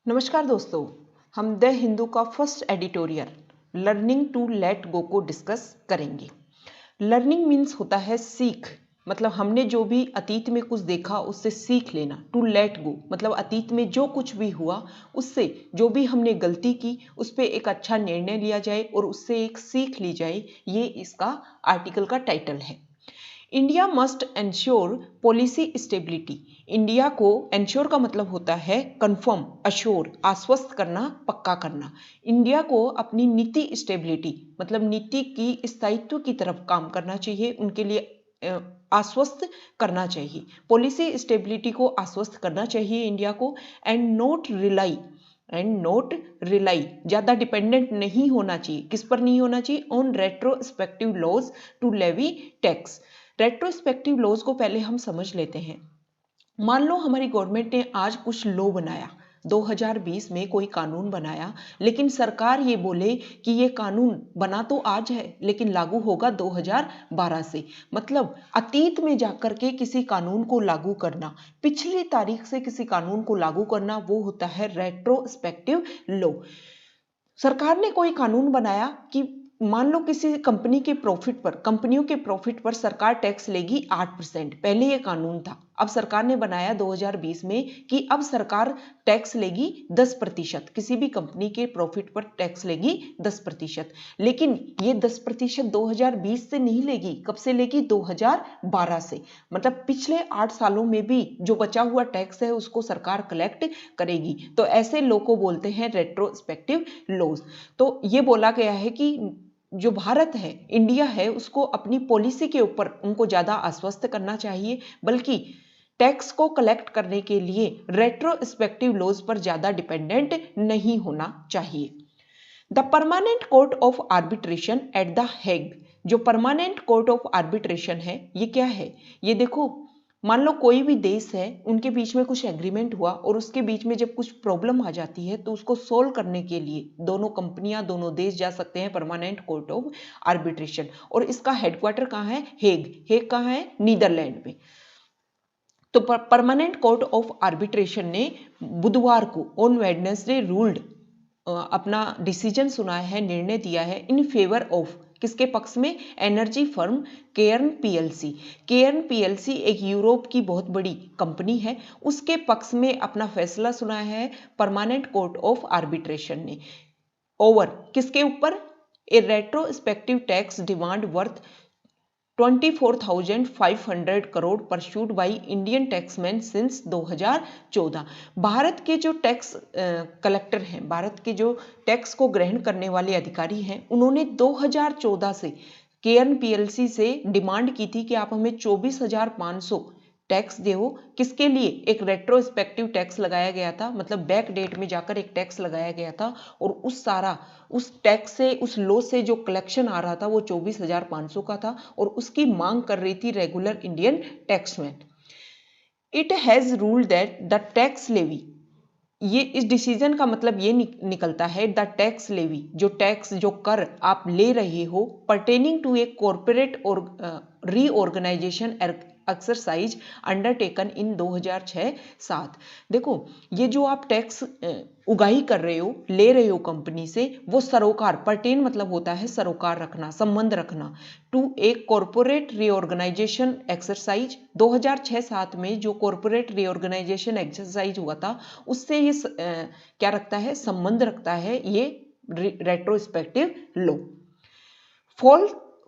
नमस्कार दोस्तों, हम द हिंदू का first editorial learning to let go को डिस्कस करेंगे। लर्निंग मीन्स होता है सीख, मतलब हमने जो भी अतीत में कुछ देखा उससे सीख लेना। टू लेट गो मतलब अतीत में जो कुछ भी हुआ उससे जो भी हमने गलती की उस पर एक अच्छा निर्णय लिया जाए और उससे एक सीख ली जाए, ये इसका आर्टिकल का टाइटल है। India must ensure policy stability. India को एंश्योर का मतलब होता है कंफर्म, अश्योर आश्वस्त करना, पक्का करना। इंडिया को अपनी नीति स्टेबिलिटी मतलब नीति की स्थायित्व की तरफ काम करना चाहिए, उनके लिए आश्वस्त करना चाहिए। पॉलिसी स्टेबिलिटी को आश्वस्त करना चाहिए इंडिया को। एंड नोट रिलाई ज़्यादा डिपेंडेंट नहीं होना चाहिए। किस पर नहीं होना चाहिए? On retrospective laws to levy tax. Retrospective laws को पहले हम समझ लेते हैं। मान लो हमारी गवर्नमेंट ने आज कुछ लॉ बनाया, 2020 में कोई कानून बनाया, लेकिन सरकार ये बोले कि ये कानून बना तो आज है लेकिन लागू होगा 2012 से। मतलब अतीत में जाकर के किसी कानून को लागू करना, पिछली तारीख से किसी कानून को लागू करना, वो होता है रेट्रोस्पेक्टिव लॉ। सरकार ने कोई कानून बनाया कि मान लो किसी कंपनियों के प्रॉफिट पर सरकार टैक्स लेगी 8%। पहले ये कानून था, अब सरकार ने बनाया 2020 में कि अब सरकार टैक्स लेगी 10%, किसी भी कंपनी के प्रॉफिट पर टैक्स लेगी 10%। लेकिन ये 10% 2020 से नहीं लेगी, कब से लेगी? 2012 से। मतलब पिछले 8 सालों में भी जो बचा हुआ टैक्स है उसको सरकार कलेक्ट करेगी। तो ऐसे लॉ को बोलते हैं रेट्रोस्पेक्टिव लॉज। तो ये बोला गया है कि जो भारत है, इंडिया है, उसको अपनी पॉलिसी के ऊपर उनको ज्यादा आश्वस्त करना चाहिए, बल्कि टैक्स को कलेक्ट करने के लिए रेट्रोस्पेक्टिव लॉज पर ज्यादा डिपेंडेंट नहीं होना चाहिए। The permanent court of arbitration at the Hague. जो परमानेंट कोर्ट ऑफ आर्बिट्रेशन है ये क्या है? ये देखो, मान लो कोई भी देश है, उनके बीच में कुछ एग्रीमेंट हुआ और उसके बीच में जब कुछ प्रॉब्लम आ जाती है तो उसको सोल्व करने के लिए दोनों कंपनियां, दोनों देश जा सकते हैं परमानेंट कोर्ट ऑफ आर्बिट्रेशन। और इसका हेडक्वार्टर कहाँ है? हेग। हेग कहाँ है? नीदरलैंड में। तो परमानेंट कोर्ट ऑफ आर्बिट्रेशन ने बुधवार को ऑन वेडनेसडे रूल्ड, अपना डिसीजन सुनाया है, निर्णय दिया है इन फेवर ऑफ, किसके पक्ष में? Energy firm Cairn PLC. Cairn PLC एक यूरोप की बहुत बड़ी कंपनी है, उसके पक्ष में अपना फैसला सुनाया है परमानेंट कोर्ट ऑफ आर्बिट्रेशन ने। ओवर किसके ऊपर? A retrospective tax demand worth 24,500 crore pursued by Indian taxman since 2014। Bharat के जो टैक्स कलेक्टर हैं, भारत के जो टैक्स को ग्रहण करने वाले अधिकारी हैं, उन्होंने 2014 से केयर्न पीएलसी से डिमांड की थी कि आप हमें 24,500 टैक्स दो। किसके लिए? एक रेट्रोस्पेक्टिव टैक्स लगाया गया था, मतलब बैक डेट में जाकर एक टैक्स लगाया गया था, और उस टैक्स से, उस लॉ से जो कलेक्शन आ रहा था वो 24,500 का था, और उसकी मांग कर रही थी regular Indian taxman. It has ruled that the tax levy, ये इस डिसीजन का मतलब ये निकलता है, द टैक्स लेवी, जो टैक्स, जो कर आप ले रहे हो, पर्टेनिंग टू ए कॉर्पोरेट और रीऑर्गेनाइजेशन एक्सरसाइज अंडरटेकन इन 2006-7। देखो, ये जो आप टैक्स उगाही कर रहे हो, ले रहे हो कंपनी से, वो सरोकार, पर्टेन मतलब होता है सरोकार रखना, संबंध रखना, to a corporate reorganisation exercise. 2006-7 में जो कॉर्पोरेट रीऑर्गेनाइजेशन एक्सरसाइज हुआ था उससे ये क्या रखता है? संबंध रखता है ये retrospective law.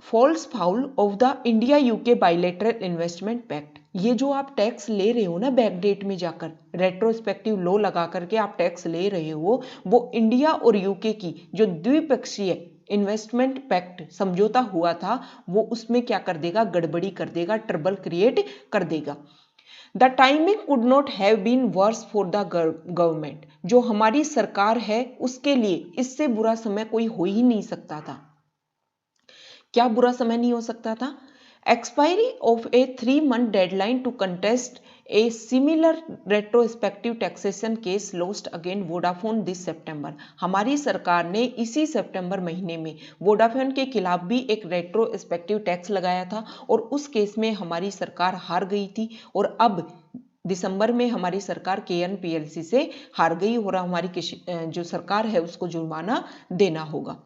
Falls foul of the India UK bilateral investment pact. ये जो आप टैक्स ले रहे हो ना, बैक डेट में जाकर रेट्रोस्पेक्टिव लॉ लगा करके आप टैक्स ले रहे हो, वो इंडिया और यूके की जो द्विपक्षीय इन्वेस्टमेंट पैक्ट समझौता हुआ था, वो उसमें क्या कर देगा? गड़बड़ी कर देगा, ट्रबल क्रिएट कर देगा। The timing could not have been worse for the government. जो हमारी सरकार है उसके लिए इससे बुरा समय कोई हो ही नहीं सकता था। क्या बुरा समय नहीं हो सकता था? Expiry of a 3-month deadline to contest a similar retrospective taxation case lost again Vodafone this September. हमारी सरकार ने इसी सितंबर महीने में वोडाफोन के खिलाफ भी एक रेट्रोस्पेक्टिव टैक्स लगाया था, और उस केस में हमारी सरकार हार गई थी। और अब दिसंबर में हमारी सरकार KNPLC से हार गई और हमारी जो सरकार है उसको जुर्माना देना होगा।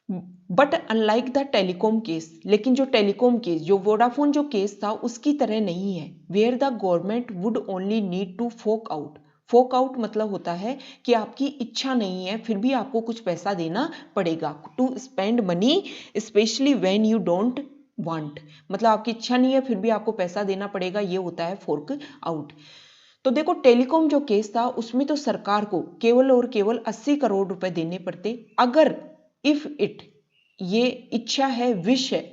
But unlike the telecom case, लेकिन जो टेलीकॉम केस, जो वोडाफोन जो केस था उसकी तरह नहीं है, where the government would only need to fork out. Fork out मतलब होता है कि आपकी इच्छा नहीं है फिर भी आपको कुछ पैसा देना पड़ेगा, to spend money specially when you don't want, मतलब आपकी इच्छा नहीं है फिर भी आपको पैसा देना पड़ेगा, ये होता है फोर्क आउट। तो देखो टेलीकॉम जो केस था उसमें तो सरकार को केवल और केवल 80 करोड़ रुपए देने पड़ते, अगर इफ इट, ये इच्छा है, विश है,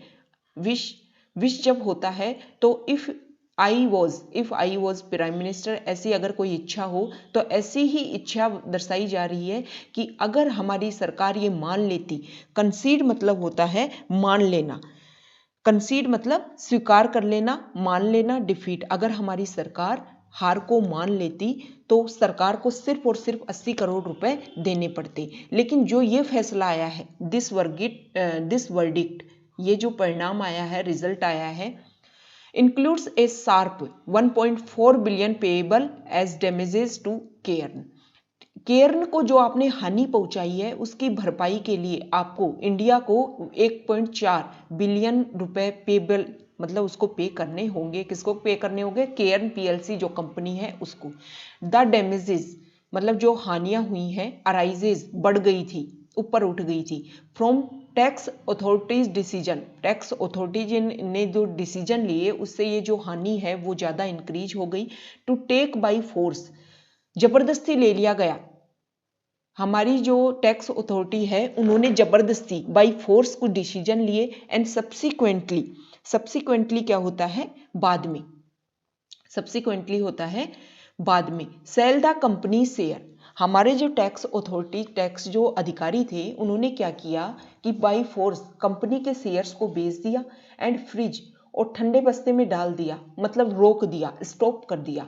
विश जब होता है तो if I was prime minister, ऐसी अगर कोई इच्छा हो तो ऐसी ही इच्छा दर्शाई जा रही है कि अगर हमारी सरकार ये मान लेती, कंसीड मतलब होता है मान लेना, कंसीड मतलब स्वीकार कर लेना, मान लेना, डिफीट, अगर हमारी सरकार हार को मान लेती तो सरकार को सिर्फ और सिर्फ 80 करोड़ रुपए देने पड़ते। लेकिन जो ये फैसला आया है, दिस वर्डिक्ट, ये जो परिणाम आया है, रिजल्ट आया है, includes a sharp 1.4 billion payable as damages to Cairn को जो आपने हानि पहुंचाई है उसकी भरपाई के लिए आपको इंडिया को 1.4 बिलियन रुपए पेबल, मतलब उसको पे करने होंगे। किसको पे करने होंगे? KNPLC जो कंपनी है उसको। द डैमेजेस मतलब जो हानियां हुई हैं, अराइजेज बढ़ गई थी, ऊपर उठ गई थी, from tax authorities decision, tax authorities ने जो डिसीजन लिए उससे ये जो हानि है वो ज़्यादा इंक्रीज हो गई। टू टेक बाई फोर्स, जबरदस्ती ले लिया गया, हमारी जो टैक्स अथॉरिटी है उन्होंने जबरदस्ती बाई फोर्स कुछ डिसीजन लिए। एंड सब्सिक्वेंटली क्या होता है? बाद में, सब्सिक्वेंटली होता है बाद में, सेल द कंपनी शेयर, हमारे जो टैक्स अथॉरिटी, टैक्स जो अधिकारी थे उन्होंने क्या किया कि बाई फोर्स कंपनी के शेयर्स को बेच दिया एंड फ्रिज और ठंडे बस्ते में डाल दिया, मतलब रोक दिया, स्टॉप कर दिया।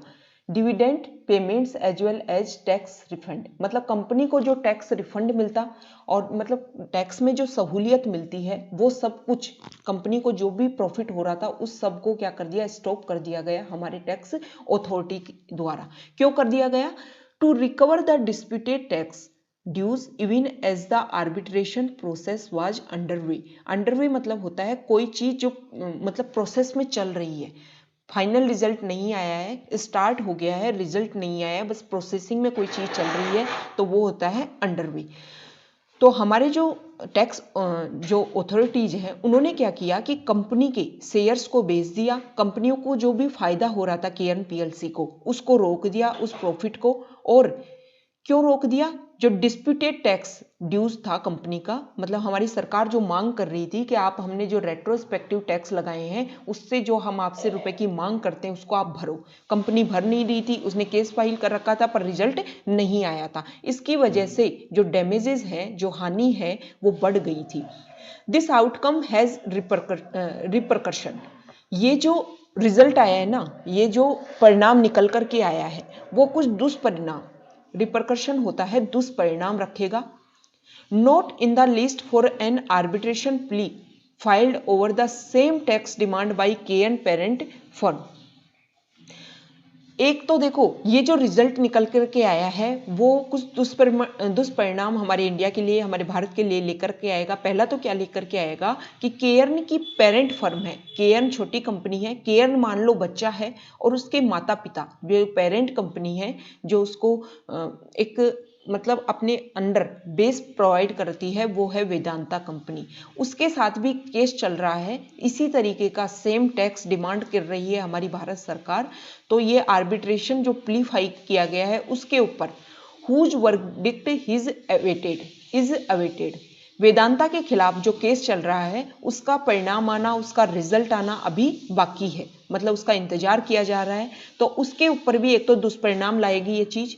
Dividend payments as well as tax refund, मतलब कंपनी को जो टैक्स रिफंड मिलता और मतलब टैक्स में जो सहूलियत मिलती है वो सब कुछ, कंपनी को जो भी प्रॉफिट हो रहा था उस सब को क्या कर दिया? स्टॉप कर दिया गया हमारे टैक्स अथॉरिटी द्वारा। क्यों कर दिया गया? To recover the disputed tax dues even as the arbitration process was underway मतलब होता है कोई चीज जो मतलब प्रोसेस में चल रही है, फाइनल रिजल्ट नहीं आया है, स्टार्ट हो गया है, रिजल्ट नहीं आया है, बस प्रोसेसिंग में कोई चीज चल रही है, तो वो होता है अंडरवे। तो हमारे जो टैक्स जो अथॉरिटीज हैं उन्होंने क्या किया कि कंपनी के शेयर्स को बेच दिया, कंपनियों को जो भी फायदा हो रहा था KNPLC को उसको रोक दिया, उस प्रॉफिट को। और क्यों रोक दिया? जो डिस्प्यूटेड टैक्स ड्यूज था कंपनी का, मतलब हमारी सरकार जो मांग कर रही थी कि आप, हमने जो रेट्रोस्पेक्टिव टैक्स लगाए हैं उससे जो हम आपसे रुपए की मांग करते हैं उसको आप भरो, कंपनी भर नहीं रही थी, उसने केस फाइल कर रखा था पर रिजल्ट नहीं आया था, इसकी वजह से जो डैमेजेस हैं, जो हानि है वो बढ़ गई थी। दिस आउटकम हैज रिपरकशन, ये जो रिजल्ट आया है ना, ये जो परिणाम निकल करके आया है वो कुछ दुष्परिणाम, रिपरकशन होता है दुष्परिणाम रखेगा। Note in the list for an arbitration plea filed over the same tax demand by KN parent firm. एक तो देखो ये जो रिजल्ट निकल करके आया है वो कुछ दुष्परिणाम हमारे इंडिया के लिए, हमारे भारत के लिए लेकर के आएगा। पहला तो क्या लेकर के आएगा कि केयर्न की पेरेंट फर्म है, केयर्न छोटी कंपनी है, केयर्न मान लो बच्चा है और उसके माता पिता जो पेरेंट कंपनी है जो उसको एक मतलब अपने अंडर बेस प्रोवाइड करती है वो है वेदांता कंपनी, उसके साथ भी केस चल रहा है, इसी तरीके का सेम टैक्स डिमांड कर रही है हमारी भारत सरकार। तो ये आर्बिट्रेशन जो प्ली फाइल किया गया है उसके ऊपर whose verdict is awaited, Vedanta के खिलाफ जो केस चल रहा है उसका परिणाम आना, उसका रिजल्ट आना अभी बाकी है, मतलब उसका इंतजार किया जा रहा है। तो उसके ऊपर भी एक तो दुष्परिणाम लाएगी ये चीज।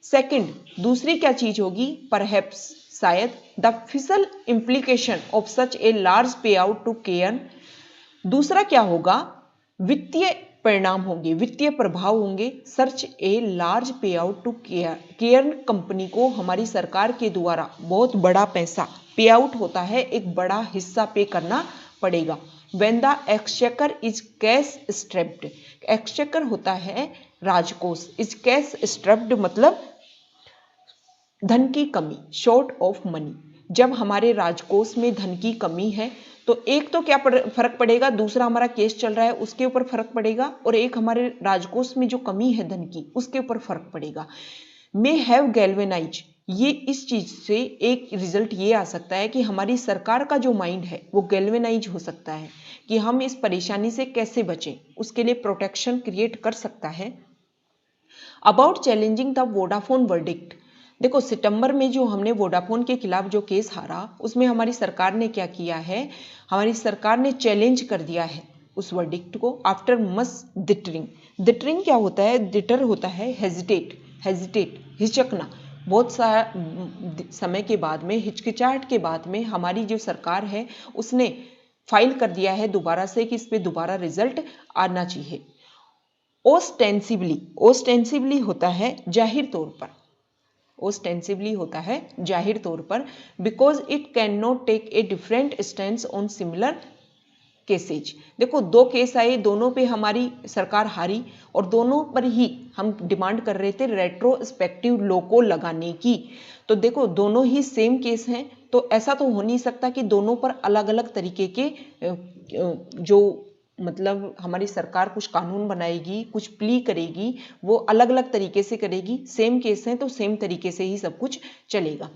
सेकंड, दूसरी क्या चीज होगी? परहैप्स, शायद द फिसल implication of such a large पे आउट टू केयर्न। दूसरा क्या होगा? वित्तीय परिणाम होंगे, वित्तीय प्रभाव होंगे। सर्च ए लार्ज पे आउट टू केयर्न कंपनी को हमारी सरकार के द्वारा बहुत बड़ा पैसा पे आउट होता है, एक बड़ा हिस्सा पे करना पड़ेगा। When the exchequer is cash strapped, exchequer होता है राजकोष। इज कैश स्ट्रप्ड मतलब धन की कमी, शॉर्ट ऑफ मनी। जब हमारे राजकोष में धन की कमी है तो एक तो क्या फर्क पड़ेगा, दूसरा हमारा केस चल रहा है उसके ऊपर फर्क पड़ेगा, और एक हमारे राजकोष में जो कमी है धन की उसके ऊपर फर्क पड़ेगा। मे हैव गैल्वेनाइज, ये इस चीज से एक रिजल्ट ये आ सकता है कि हमारी सरकार का जो माइंड है वो गैल्वेनाइज हो सकता है कि हम इस परेशानी से कैसे बचें, उसके लिए प्रोटेक्शन क्रिएट कर सकता है। About challenging the Vodafone verdict, देखो सितंबर में जो हमने वोडाफोन के खिलाफ जो केस हारा उसमें हमारी सरकार ने क्या किया है, हमारी सरकार ने चैलेंज कर दिया है उस वर्डिक्ट को आफ्टर मस डिटरिंग। डिटरिंग क्या होता है, डिटर होता है हेजिटेट, हिचकना। बहुत सारा समय के बाद में, हिचकिचाहट के बाद में हमारी जो सरकार है उसने फाइल कर दिया है दोबारा से कि इस पे दोबारा रिजल्ट आना चाहिए। ओस्टेंसिवली होता है जाहिर तौर पर, ओस्टेंसिवली होता है जाहिर तौर पर, because it can not take a different stand on similar cases. देखो दो केस आए, दोनों पे हमारी सरकार हारी और दोनों पर ही हम डिमांड कर रहे थे रेट्रोस्पेक्टिव लॉ को लगाने की। तो देखो दोनों ही सेम केस हैं, तो ऐसा तो हो नहीं सकता कि दोनों पर अलग अलग तरीके के जो मतलब हमारी सरकार कुछ कानून बनाएगी, कुछ प्ली करेगी, वो अलग अलग तरीके से करेगी। सेम केस हैं तो सेम तरीके से ही सब कुछ चलेगा।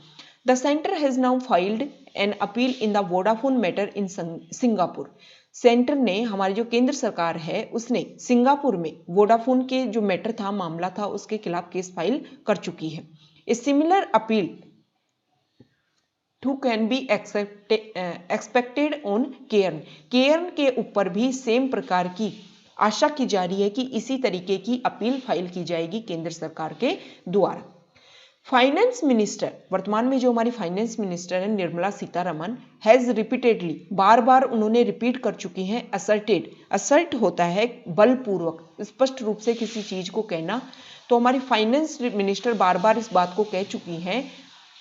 The centre has now filed an appeal in the Vodafone matter in Singapore. Centre ने, हमारी जो केंद्र सरकार है उसने सिंगापुर में वोडाफोन के जो मैटर था, मामला था, उसके खिलाफ केस फाइल कर चुकी है। A similar appeal too can be expected on Cairn के ऊपर भी सेम प्रकार की आशा की जा रही है कि इसी तरीके की अपील फाइल की जाएगी केंद्र सरकार के द्वारा। फाइनेंस मिनिस्टर, वर्तमान में जो हमारी फाइनेंस मिनिस्टर है निर्मला सीतारमन, हैज रिपीटेडली, बार बार उन्होंने रिपीट कर चुकी हैं, असर्टेड, असर्ट होता है बलपूर्वक, स्पष्ट रूप से किसी चीज को कहना। तो हमारी फाइनेंस मिनिस्टर बार बार इस बात को कह चुकी हैं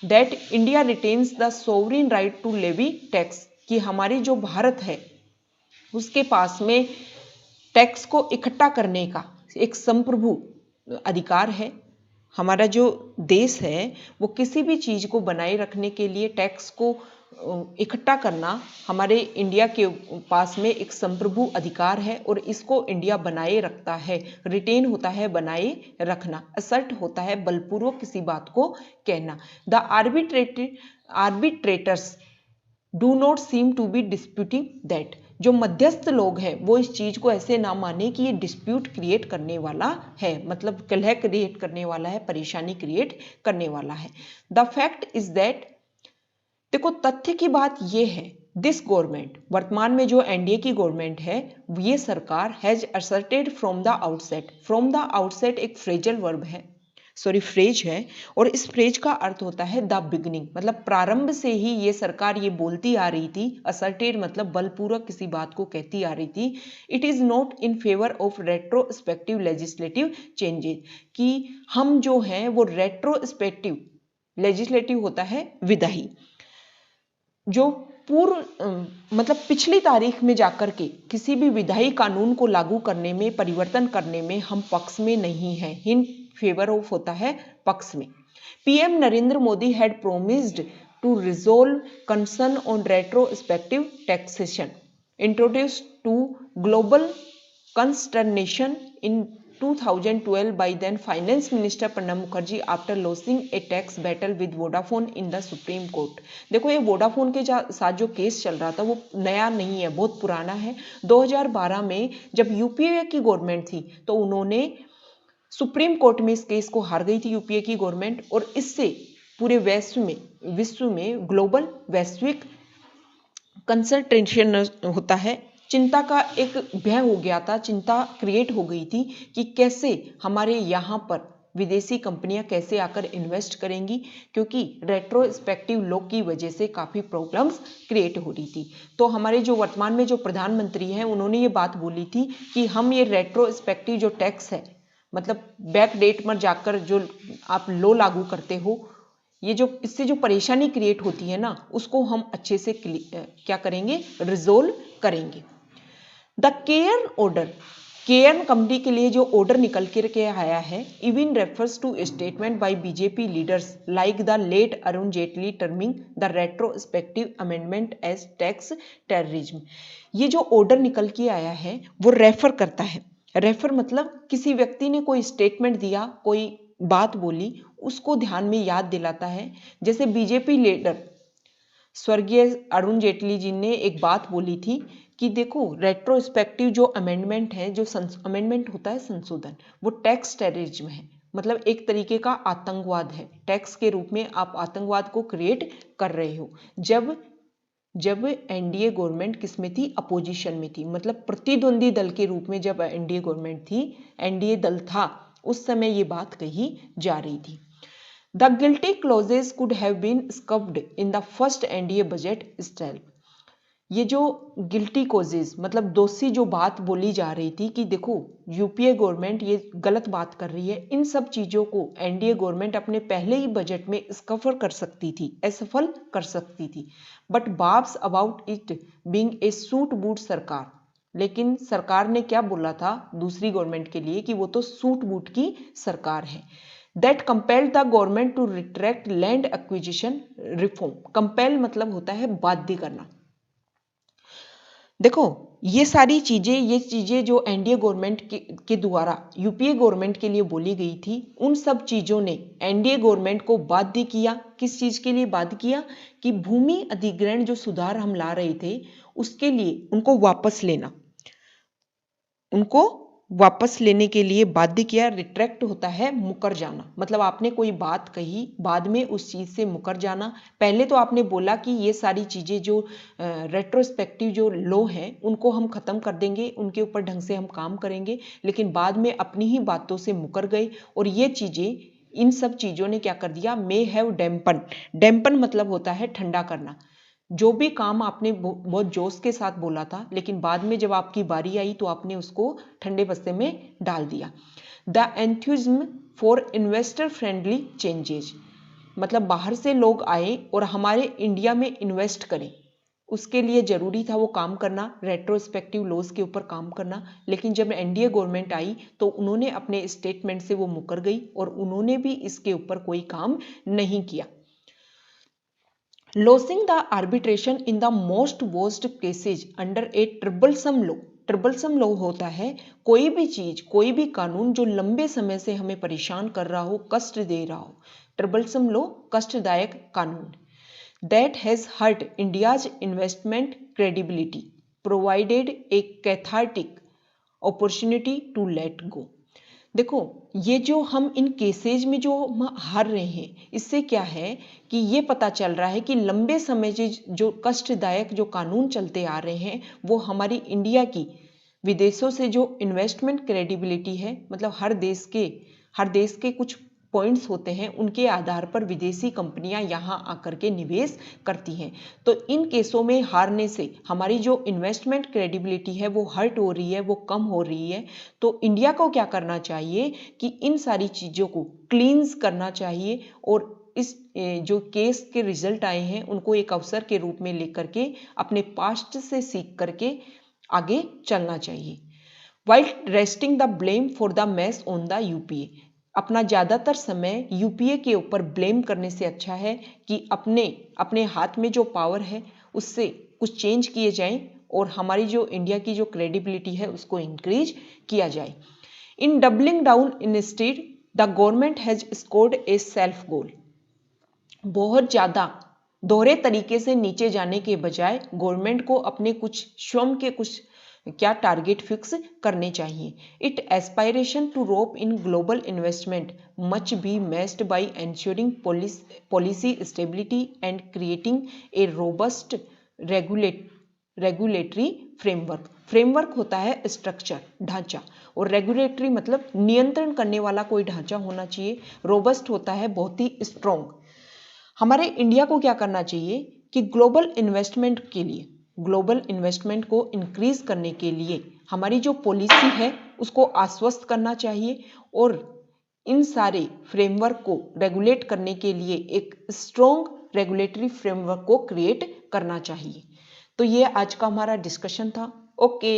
that India retains the sovereign right to levy tax, कि हमारी जो भारत है उसके पास में टैक्स को इकट्ठा करने का एक संप्रभु अधिकार है। हमारा जो देश है वो किसी भी चीज को बनाए रखने के लिए टैक्स को इकट्ठा करना हमारे इंडिया के पास में एक संप्रभु अधिकार है और इसको इंडिया बनाए रखता है। रिटेन होता है बनाए रखना, असर्ट होता है बलपूर्वक किसी बात को कहना। The arbitrators do not seem to be disputing that, जो मध्यस्थ लोग हैं वो इस चीज को ऐसे ना माने कि ये डिस्प्यूट क्रिएट करने वाला है, मतलब कलह क्रिएट करने वाला है, परेशानी क्रिएट करने वाला है। द फैक्ट इज दैट, देखो तथ्य की बात ये है, दिस गवर्नमेंट, वर्तमान में जो एनडीए की गवर्नमेंट है, ये सरकार has asserted from the outset, from the outset एक फ्रेजल वर्ब है, फ्रेज है, और इस फ्रेज का अर्थ होता है द बिगिनिंग, मतलब प्रारंभ से ही ये सरकार ये बोलती आ रही थी, असर्टेड मतलब बलपूर्वक किसी बात को कहती आ रही थी, it is not in favour of retrospective legislative changes, कि हम जो हैं वो रेट्रोस्पेक्टिव, लेजिस्लेटिव होता है विधायी, जो पूर्व मतलब पिछली तारीख में जाकर के किसी भी विधायी कानून को लागू करने में, परिवर्तन करने में हम पक्ष में नहीं हैं, इन फेवर ऑफ होता है पक्ष में। PM Narendra Modi had promised to resolve concern on retrospective taxation introduced to global consternation in 2012 by then Finance Minister Pranab Mukherjee after losing a tax battle with Vodafone in the Supreme Court। देखो ये Vodafone के साथ जो case चल रहा था वो नया नहीं है, बहुत पुराना है। 2012 में जब यूपीए की गवर्नमेंट थी तो उन्होंने सुप्रीम कोर्ट में इस केस को हार गई थी यूपीए की गवर्नमेंट, और इससे पूरे विश्व में ग्लोबल वैश्विक कंसंट्रेशन होता है, चिंता का एक भय हो गया था, चिंता क्रिएट हो गई थी कि कैसे हमारे यहाँ पर विदेशी कंपनियां कैसे आकर इन्वेस्ट करेंगी, क्योंकि रेट्रोस्पेक्टिव लॉ की वजह से काफ़ी प्रॉब्लम्स क्रिएट हो रही थी। तो हमारे जो वर्तमान में जो प्रधानमंत्री हैं उन्होंने ये बात बोली थी कि हम ये रेट्रोस्पेक्टिव जो टैक्स है, मतलब बैक डेट में जाकर जो आप लॉ लागू करते हो, ये जो इससे जो परेशानी क्रिएट होती है ना, उसको हम अच्छे से क्या करेंगे, रिजोल्व करेंगे। द केयर केएन कंपनी के लिए जो ऑर्डर निकल के आया है, even refers to statement by BJP leaders like the late Arun Jaitley terming the retrospective amendment as tax terrorism. ये जो ऑर्डर निकल के आया है वो रेफर करता है। रेफर मतलब किसी व्यक्ति ने कोई स्टेटमेंट दिया, कोई बात बोली, उसको ध्यान में याद दिलाता है। जैसे बीजेपी लीडर स्वर्गीय अरुण जेटली जी ने एक बात बोली थी कि देखो रेट्रोस्पेक्टिव जो अमेंडमेंट है, जो अमेंडमेंट होता है संशोधन, वो टैक्स टेररिज्म है, मतलब एक तरीके का आतंकवाद है। टैक्स के रूप में आप आतंकवाद को क्रिएट कर रहे हो। जब एनडीए गवर्नमेंट किस में थी? अपोजिशन में थी, मतलब प्रतिद्वंदी दल के रूप में जब एनडीए गवर्नमेंट थी, एनडीए दल था, उस समय ये बात कही जा रही थी। The guilty clauses could have been scrubbed in the first NDA budget itself। ये जो गिल्टी कॉजेज मतलब दोषी जो बात बोली जा रही थी कि देखो यूपीए गवर्नमेंट ये गलत बात कर रही है, इन सब चीजों को एनडीए गवर्नमेंट अपने पहले ही बजट में स्कफर कर सकती थी, असफल कर सकती थी। But barbs about it being a suit boot सरकार, लेकिन सरकार ने क्या बोला था दूसरी गवर्नमेंट के लिए कि वो तो सूट बूट की सरकार है। That compelled the government to retract land acquisition reform। compel मतलब होता है बाध्य करना। देखो ये चीजें जो एनडीए गवर्नमेंट के द्वारा यूपीए गवर्नमेंट के लिए बोली गई थी, उन सब चीजों ने एनडीए गवर्नमेंट को बाध्य किया। किस चीज के लिए बाध्य किया? कि भूमि अधिग्रहण जो सुधार हम ला रहे थे उसके लिए उनको वापस लेने के लिए बाध्य किया। रिट्रैक्ट होता है मुकर जाना, मतलब आपने कोई बात कही, बाद में उस चीज से मुकर जाना। पहले तो आपने बोला कि ये सारी चीजें जो रेट्रोस्पेक्टिव जो लॉ हैं उनको हम खत्म कर देंगे, उनके ऊपर ढंग से हम काम करेंगे, लेकिन बाद में अपनी ही बातों से मुकर गए। और ये चीजें, इन सब चीजों ने क्या कर दिया? मे हैव डैम्पन मतलब होता है ठंडा करना। जो भी काम आपने बहुत जोश के साथ बोला था, लेकिन बाद में जब आपकी बारी आई तो आपने उसको ठंडे बस्ते में डाल दिया। The enthusiasm for investor friendly changes, मतलब बाहर से लोग आए और हमारे इंडिया में इन्वेस्ट करें, उसके लिए जरूरी था वो काम करना, रेट्रोस्पेक्टिव लॉज के ऊपर काम करना। लेकिन जब एनडीए गवर्नमेंट आई तो उन्होंने अपने स्टेटमेंट से वो मुकर गई और उन्होंने भी इसके ऊपर कोई काम नहीं किया। Losing the arbitration in the most worst cases under a troublesome law। Troublesome law होता है कोई भी चीज, कोई भी कानून जो लंबे समय से हमें परेशान कर रहा हो, कष्ट दे रहा हो। ट्रिबलसम लॉ कष्टदायक कानून। That has hurt India's investment credibility, provided a cathartic opportunity to let go। देखो ये जो हम इन केसेज में जो हार रहे हैं, इससे क्या है कि ये पता चल रहा है कि लंबे समय से जो कष्टदायक जो कानून चलते आ रहे हैं वो हमारी इंडिया की विदेशों से जो इन्वेस्टमेंट क्रेडिबिलिटी है, मतलब हर देश के कुछ पॉइंट्स होते हैं, उनके आधार पर विदेशी कंपनियां यहां आकर के निवेश करती हैं। तो इन केसों में हारने से हमारी जो इन्वेस्टमेंट क्रेडिबिलिटी है वो हर्ट हो रही है, वो कम हो रही है। तो इंडिया को क्या करना चाहिए कि इन सारी चीज़ों को क्लींस करना चाहिए और इस जो केस के रिजल्ट आए हैं उनको एक अवसर के रूप में लेकर के अपने पास्ट से सीख करके आगे चलना चाहिए। While resting the blame for the mess on the UPA, अपना ज़्यादातर समय यूपीए के ऊपर ब्लेम करने से अच्छा है कि अपने हाथ में जो पावर है उससे कुछ चेंज किए जाएं और हमारी जो इंडिया की जो क्रेडिबिलिटी है उसको इंक्रीज किया जाए। In doubling down instead the government has scored a self goal. बहुत ज़्यादा दोहरे तरीके से नीचे जाने के बजाय गवर्नमेंट को अपने कुछ स्वयं के कुछ क्या टारगेट फिक्स करने चाहिए। It aspiration to rope in global investment must be met by ensuring policy stability and creating a robust regulatory framework होता है स्ट्रक्चर, ढांचा, और रेगुलेटरी मतलब नियंत्रण करने वाला कोई ढांचा होना चाहिए। रोबस्ट होता है बहुत ही स्ट्रॉन्ग। हमारे इंडिया को क्या करना चाहिए कि ग्लोबल इन्वेस्टमेंट को इंक्रीज करने के लिए हमारी जो पॉलिसी है उसको आश्वस्त करना चाहिए और इन सारे फ्रेमवर्क को रेगुलेट करने के लिए एक स्ट्रॉन्ग रेगुलेटरी फ्रेमवर्क को क्रिएट करना चाहिए। तो ये आज का हमारा डिस्कशन था। ओके।